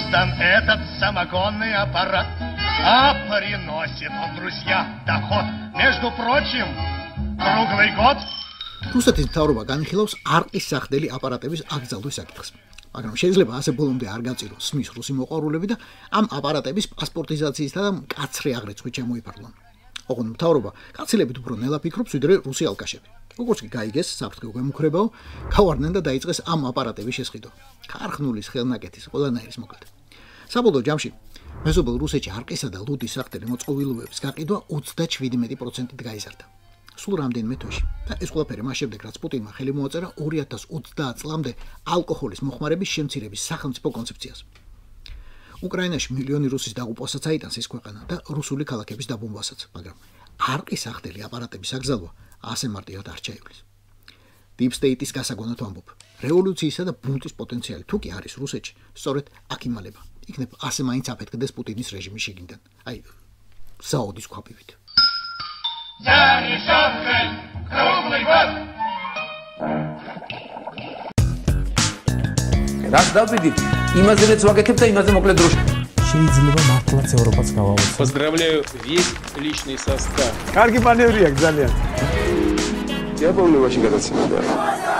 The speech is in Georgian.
создан этот самогонный аппарат, а приносит он, друзья, доход, между прочим, круглый год. რუსეთის მთავრობა განიხილავს არყის სახდელი აპარატების აკრძალვის საკითხს. მაგრამ შეიძლება ასე ბოლომდე არ გაწიროს სმის რუსი მოყვარულები და ამ აპარატების პასპორტიზაციისა და მკაცრი აღრიცხვით ჩამოიფარლონ. ოღონდ მთავრობა კაცილებით უფრო ნელა ფიქრობს, ვიდრე რუსი ალკაშები. როგორც კი გაიგეს საფრთხე გვემუქრებაო, გავარდნენ და დაიწყეს ამ აპარატების შესყიდვა. ქარხნულის ხელნაკეთის ყველანაირის მოკლედ. საბოლოო ჯამში მეზობელ რუსეთში არყისა და ლუდის სახდელი მოწყობილობების გაყიდვა 37%-ით გაიზარდა. სულ რამდენიმე თვეში. და ეს ყველაფერი მას შემდეგ, რაც პუტინმა ხელი მოაწერა 2030 წლამდე ალკოჰოლის მოხმარების შემცირების სახელმწიფო კონცეფციას. უკრაინაში მილიონი რუსის დაღუპვასაც აიტანს ეს ქვეყანა და რუსული ქალაქების დაბომბვასაც, მაგრამ არყის სახდელი აპარატების აკრძალვა ასე მარტივად არ ჩაივლის. Deep State-ის გასაგონად ვამბობ, რევოლუციისა და ბუნტის პოტენციალი თუ კი არის რუსეთში, სწორედ აქ იმალება. იქნებ ასე მაინც აფეთქდეს პუტინის რეჟიმის შიგნიდან. აი, საოდის ქვაბივით. Заряженный круглый год. Раз დავიდით, იმაზეც ვაკეთებ და იმაზე მოკლედ დროში. შეიძლება მართლაც ევროპაც გავავოთ. Поздравляю весь личный состав. კარგი მანევრია ძალიან. Я помню, очень გადაცემდა.